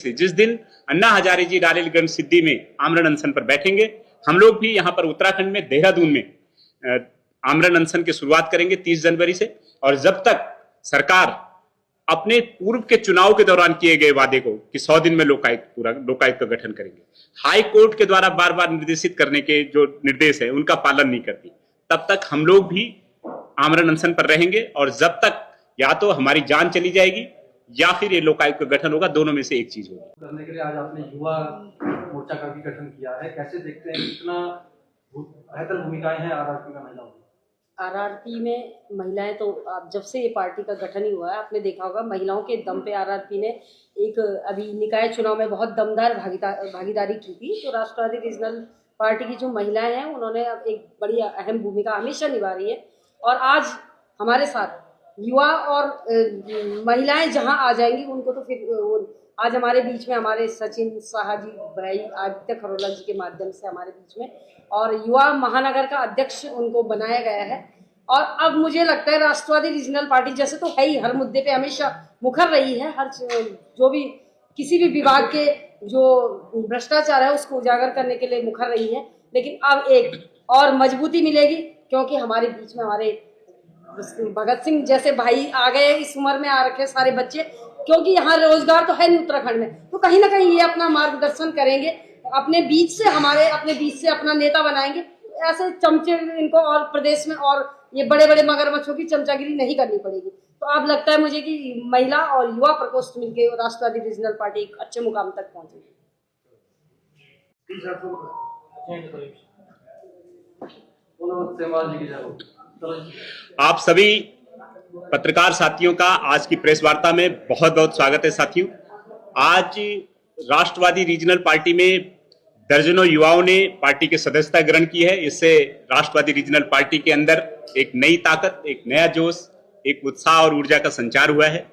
जिस दिन अन्ना हजारे जी डालीगंज सिद्धि में आमरण अनशन पर बैठेंगे, हम लोग भी यहाँ पर उत्तराखंड में देहरादून में आमरण अनशन की शुरुआत करेंगे 30 जनवरी से। और जब तक सरकार अपने पूर्व के चुनाव के दौरान किए गए वादे को कि 100 दिन में लोकायुक्त का गठन करेंगे, हाई कोर्ट के द्वारा बार बार निर्देशित करने के जो निर्देश है उनका पालन नहीं करती, तब तक हम लोग भी आमरण अनशन पर रहेंगे। और जब तक या तो हमारी जान चली जाएगी या फिर ये लोकायुक्त का गठन होगा, दोनों में से एक चीज होगी। करने के लिए आज आपने युवा मोर्चा का भी गठन किया है, कैसे देखते हैं? कितना बेहतर भूमिकाएं हैं आरआरपी में महिलाओं की? आरआरपी में महिलाएं तो जब से ये पार्टी का गठन ही हुआ है, आपने देखा होगा महिलाओं के दम पे आरआरपी ने एक अभी निकाय चुनाव में बहुत दमदार भागीदारी की थी। तो राष्ट्रवादी रीजनल पार्टी की जो महिलाएं हैं उन्होंने अब एक बड़ी अहम भूमिका हमेशा निभा रही है। और आज हमारे साथ युवा और महिलाएं जहां आ जाएंगी उनको तो फिर आज हमारे बीच में हमारे सचिन साहा जी भाई आदित्य खरोला जी के माध्यम से हमारे बीच में और युवा महानगर का अध्यक्ष उनको बनाया गया है। और अब मुझे लगता है राष्ट्रवादी रीजनल पार्टी जैसे तो है ही, हर मुद्दे पे हमेशा मुखर रही है, हर जो भी किसी भी विभाग के जो भ्रष्टाचार है उसको उजागर करने के लिए मुखर रही है। लेकिन अब एक और मजबूती मिलेगी क्योंकि हमारे बीच में हमारे भगत सिंह जैसे भाई आ गए, इस उम्र में आ रखे सारे बच्चे, क्योंकि यहाँ रोजगार तो है नहीं उत्तराखंड में, तो कहीं ना कहीं ये अपना मार्गदर्शन करेंगे, अपने बीच से अपना नेता बनाएंगे। ऐसे चमचे इनको और प्रदेश में और ये बड़े बड़े मगरमच्छों की चमचागिरी नहीं करनी पड़ेगी। तो अब लगता है मुझे कि महिला और युवा प्रकोष्ठ मिलकर राष्ट्रवादी रीजनल पार्टी एक अच्छे मुकाम तक पहुंचेगी। आप सभी पत्रकार साथियों का आज की प्रेस वार्ता में बहुत बहुत स्वागत है। साथियों, आज राष्ट्रवादी रीजनल पार्टी में दर्जनों युवाओं ने पार्टी की सदस्यता ग्रहण की है। इससे राष्ट्रवादी रीजनल पार्टी के अंदर एक नई ताकत, एक नया जोश, एक उत्साह और ऊर्जा का संचार हुआ है।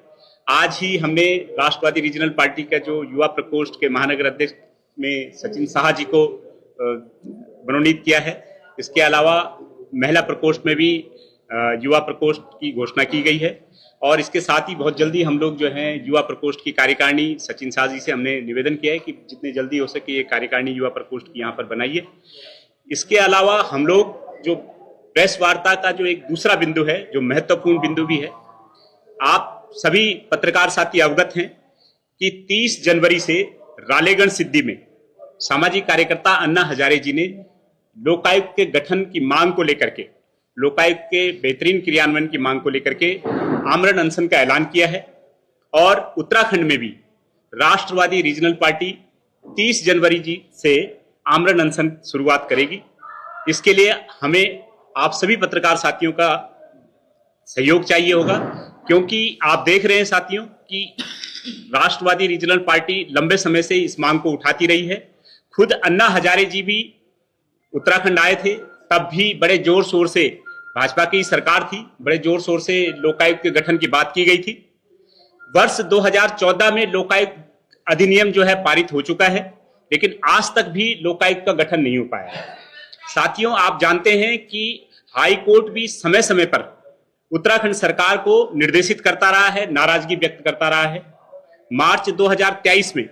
आज ही हमने राष्ट्रवादी रीजनल पार्टी का जो युवा प्रकोष्ठ के महानगर अध्यक्ष में सचिन साहा जी को मनोनीत किया है। इसके अलावा महिला प्रकोष्ठ में भी युवा प्रकोष्ठ की घोषणा की गई है। और इसके साथ ही बहुत जल्दी हम लोग जो हैं युवा प्रकोष्ठ की कार्यकारिणी सचिन साहा जी से हमने निवेदन किया है कि जितने जल्दी हो सके ये कार्यकारिणी युवा प्रकोष्ठ की यहाँ पर बनाइए। इसके अलावा हम लोग जो प्रेस वार्ता का जो एक दूसरा बिंदु है, जो महत्वपूर्ण बिंदु भी है, आप सभी पत्रकार साथी अवगत हैं कि 30 जनवरी से डालीगंज सिद्धि में सामाजिक कार्यकर्ता अन्ना हजारे जी ने लोकायुक्त के गठन की मांग को लेकर के, लोकायुक्त के बेहतरीन क्रियान्वयन की मांग को लेकर के आमरण अनशन का ऐलान किया है। और उत्तराखंड में भी राष्ट्रवादी रीजनल पार्टी 30 जनवरी जी से आमरण अनशन शुरुआत करेगी। इसके लिए हमें आप सभी पत्रकार साथियों का सहयोग चाहिए होगा, क्योंकि आप देख रहे हैं साथियों कि राष्ट्रवादी रीजनल पार्टी लंबे समय से इस मांग को उठाती रही है। खुद अन्ना हजारे जी भी उत्तराखंड आए थे, तब भी बड़े जोर शोर से, भाजपा की सरकार थी, बड़े जोर शोर से लोकायुक्त के गठन की बात की गई थी। वर्ष 2014 में लोकायुक्त अधिनियम जो है पारित हो चुका है, लेकिन आज तक भी लोकायुक्त का गठन नहीं हो पाया है। साथियों, आप जानते हैं कि हाई कोर्ट भी समय समय पर उत्तराखंड सरकार को निर्देशित करता रहा है, नाराजगी व्यक्त करता रहा है। मार्च 2023 में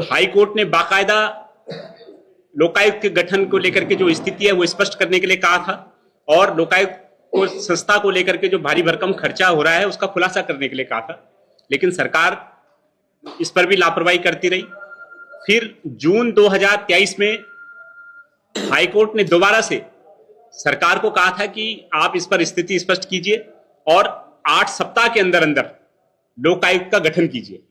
हाई कोर्ट ने बाकायदा लोकायुक्त के गठन को लेकर के जो स्थिति है वो स्पष्ट करने के लिए कहा था, और लोकायुक्त को संस्था को लेकर के जो भारी भरकम खर्चा हो रहा है उसका खुलासा करने के लिए कहा था। लेकिन सरकार इस पर भी लापरवाही करती रही। फिर जून 2023 में हाईकोर्ट ने दोबारा से सरकार को कहा था कि आप इस पर स्थिति स्पष्ट कीजिए और 8 सप्ताह के अंदर अंदर लोकायुक्त का गठन कीजिए।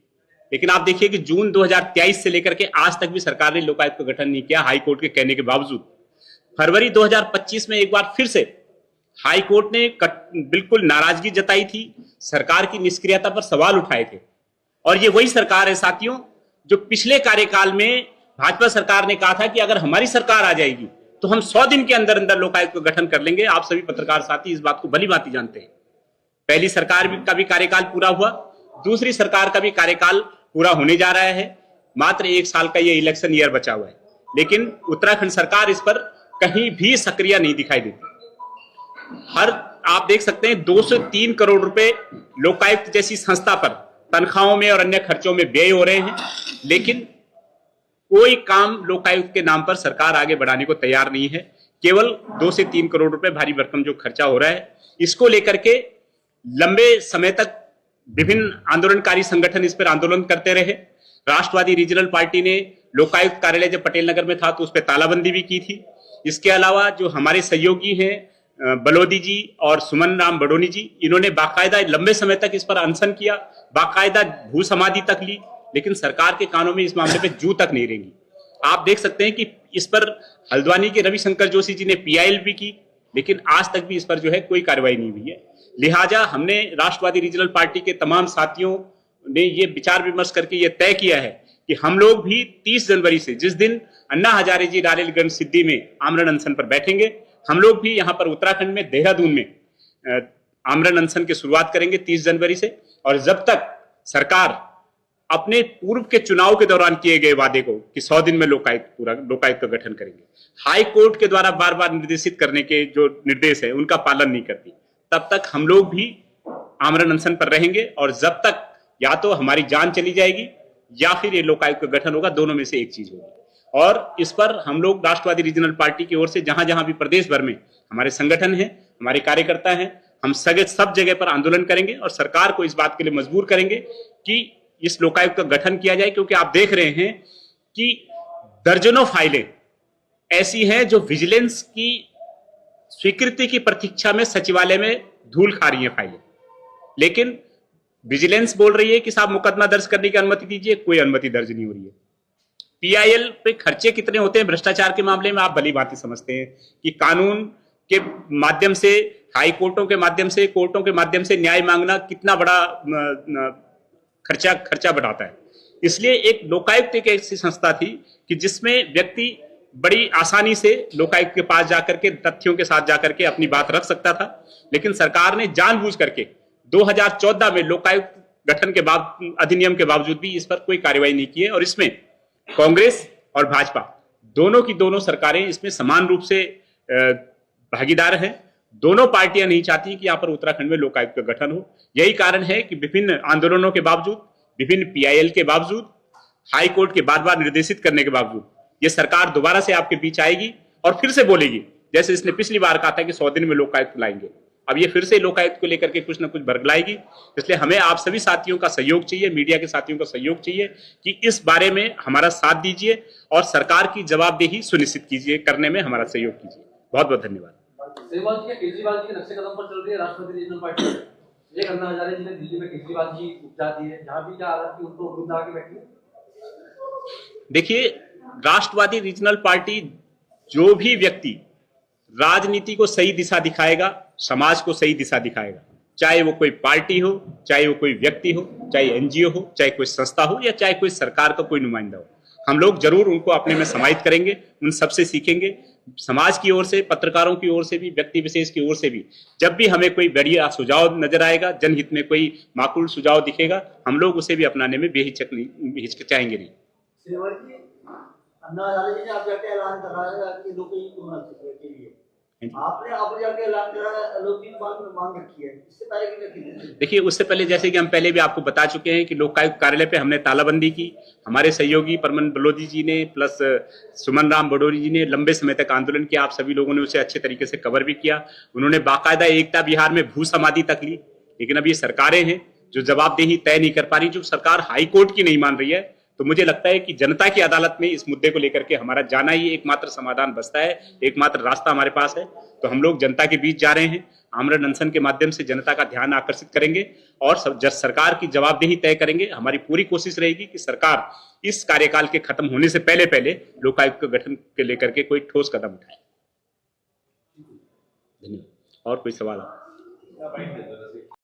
लेकिन आप देखिए कि जून 2023 से लेकर के आज तक भी सरकार ने लोकायुक्त का गठन नहीं किया, हाईकोर्ट के कहने के बावजूद। फरवरी 2025 में एक बार फिर से हाईकोर्ट ने बिल्कुल नाराजगी जताई थी, सरकार की निष्क्रियता पर सवाल उठाए थे। और ये वही सरकार है साथियों जो पिछले कार्यकाल में भाजपा सरकार ने कहा था कि अगर हमारी सरकार आ जाएगी तो हम 100 दिन के अंदर अंदर लोकायुक्त का गठन कर लेंगे। आप सभी पत्रकार साथी इस बात को भली भांति जानते हैं। पहली सरकार का भी कार्यकाल पूरा हुआ, दूसरी सरकार का भी कार्यकाल पूरा होने जा रहा है। मात्र 1 साल का ये इलेक्शन ईयर बचा हुआ है, लेकिन उत्तराखंड सरकार इस पर कहीं भी सक्रिय नहीं दिखाई देती। आप देख सकते हैं 203 करोड़ रुपए लोकायुक्त जैसी संस्था पर तनख्वाहों में और अन्य खर्चों में व्यय हो रहे हैं, लेकिन कोई काम लोकायुक्त के नाम पर सरकार आगे बढ़ाने को तैयार नहीं है। केवल 2 से 3 करोड़ रुपए भारी भरकम जो खर्चा हो रहा है, इसको लेकर के लंबे समय तक विभिन्न आंदोलनकारी संगठन इस पर आंदोलन करते रहे। राष्ट्रवादी रीजनल पार्टी ने लोकायुक्त कार्यालय जब पटेल नगर में था तो उस पर तालाबंदी भी की थी। इसके अलावा जो हमारे सहयोगी हैं बलोदी जी और सुमन राम बडोनी जी, इन्होंने बाकायदा लंबे समय तक इस पर अनशन किया, बाकायदा भू समाधि तक ली, लेकिन सरकार के कानों में इस मामले पे जू तक नहीं रेंगी। आप देख सकते हैं कि इस पर हल्द्वानी के रविशंकर जोशी जी ने पीआईएल भी की, लेकिन आज तक भी इस पर जो है कोई कार्रवाई नहीं हुई है। लिहाजा हमने राष्ट्रवादी रीजनल पार्टी के तमाम साथियों ने ये विचार विमर्श करके ये तय किया है कि हम लोग भी 30 जनवरी से, जिस दिन अन्ना हजारे जी रालेगंज सिद्धि में आमरण अनशन पर बैठेंगे, हम लोग भी यहाँ पर उत्तराखंड में देहरादून में आमरण अनशन की शुरुआत करेंगे 30 जनवरी से। और जब तक सरकार अपने पूर्व के चुनाव के दौरान किए गए वादे को कि 100 दिन में लोकायुक्त का गठन करेंगे, हाई कोर्ट के द्वारा बार बार निर्देशित करने के जो निर्देश है उनका पालन नहीं करती, तब तक हम लोग भी आमरण अनशन पर रहेंगे। और जब तक या तो हमारी जान चली जाएगी या फिर ये लोकायुक्त का गठन होगा, दोनों में से एक चीज होगी। और इस पर हम लोग राष्ट्रवादी रीजनल पार्टी की ओर से जहां जहां भी प्रदेश भर में हमारे संगठन है, हमारे कार्यकर्ता हैं, हम सब जगह पर आंदोलन करेंगे और सरकार को इस बात के लिए मजबूर करेंगे कि इस लोकायुक्त का गठन किया जाए। क्योंकि आप देख रहे हैं कि दर्जनों फाइलें ऐसी हैं जो विजिलेंस की स्वीकृति की प्रतीक्षा में सचिवालय में धूल खा रही हैं फाइलें, लेकिन विजिलेंस बोल रही है कि साहब मुकदमा दर्ज करने की अनुमति दीजिए, कोई अनुमति दर्ज नहीं हो रही है। पीआईएल पे खर्चे कितने होते हैं भ्रष्टाचार के मामले में आप भली भांति समझते हैं कि कानून के माध्यम से, हाई कोर्टों के माध्यम से, कोर्टों के माध्यम से न्याय मांगना कितना बड़ा खर्चा बढ़ाता है। इसलिए एक लोकायुक्त एक ऐसी संस्था थी कि जिसमें व्यक्ति बड़ी आसानी से लोकायुक्त के पास जाकर के तथ्यों के साथ जाकर के अपनी बात रख सकता था, लेकिन सरकार ने जानबूझ करके 2014 में लोकायुक्त गठन के बाद अधिनियम के बावजूद भी इस पर कोई कार्रवाई नहीं की है। और इसमें कांग्रेस और भाजपा दोनों की दोनों सरकारें इसमें समान रूप से भागीदार हैं। दोनों पार्टियां नहीं चाहती कि यहां पर उत्तराखंड में लोकायुक्त का गठन हो। यही कारण है कि विभिन्न आंदोलनों के बावजूद, विभिन्न पीआईएल के बावजूद, हाई कोर्ट के बार बार निर्देशित करने के बावजूद ये सरकार दोबारा से आपके बीच आएगी और फिर से बोलेगी, जैसे इसने पिछली बार कहा था कि 100 दिन में लोकायुक्त लाएंगे। अब ये फिर से लोकायुक्त को लेकर के कुछ ना कुछ बरगलाएगी। इसलिए हमें आप सभी साथियों का सहयोग चाहिए, मीडिया के साथियों का सहयोग चाहिए कि इस बारे में हमारा साथ दीजिए और सरकार की जवाबदेही सुनिश्चित कीजिए, करने में हमारा सहयोग कीजिए। बहुत बहुत धन्यवाद। केजरीवाल जी के नक्शे कदम पर चल रही है राष्ट्रवादी रीजनल पार्टी। ये अन्ना हजारे जी ने दिल्ली में केजरीवाल जी उपजा दी है, जहां भी क्या हालत थी उनको उम्मीद आके बैठी। देखिए, राष्ट्रवादी रीजनल पार्टी जो भी व्यक्ति राजनीति को सही दिशा दिखाएगा, समाज को सही दिशा दिखाएगा, चाहे वो कोई पार्टी हो, चाहे वो कोई व्यक्ति हो, चाहे एनजीओ हो, चाहे कोई संस्था हो या चाहे कोई सरकार का कोई नुमाइंदा हो, हम लोग जरूर उनको अपने में समाहित करेंगे, उन सबसे सीखेंगे। समाज की ओर से, पत्रकारों की ओर से भी, व्यक्ति विशेष की ओर से भी जब भी हमें कोई बढ़िया सुझाव नजर आएगा, जनहित में कोई माकूल सुझाव दिखेगा, हम लोग उसे भी अपनाने में हिचकिचाएंगे नहीं। अन्ना हजारे जी ने आप जाके ऐलान कर रहा है कि लोकहित के लिए आपने अब जाके ऐलान करा लोकहित मांग रखी है, इससे पहले की? देखिए, उससे पहले जैसे कि हम पहले भी आपको बता चुके हैं कि लोकायुक्त कार्यालय पे हमने तालाबंदी की। हमारे सहयोगी परमन बलोदी जी ने प्लस सुमन राम बडोनी जी ने लंबे समय तक आंदोलन किया। आप सभी लोगों ने उसे अच्छे तरीके से कवर भी किया। उन्होंने बाकायदा एकता बिहार में भू समाधि तक ली। लेकिन अब ये सरकारें हैं जो जवाबदेही तय नहीं कर पा रही। जो सरकार हाई कोर्ट की नहीं मान रही है, तो मुझे लगता है कि जनता की अदालत में इस मुद्दे को लेकर के हमारा जाना ही एकमात्र समाधान बचता है, एकमात्र रास्ता हमारे पास है। तो हम लोग जनता के बीच जा रहे हैं, आमरण अनशन के माध्यम से जनता का ध्यान आकर्षित करेंगे और सरकार की जवाबदेही तय करेंगे। हमारी पूरी कोशिश रहेगी कि सरकार इस कार्यकाल के खत्म होने से पहले पहले लोकायुक्त के गठन के लेकर के कोई ठोस कदम उठाए। धन्यवाद। और कोई सवाल?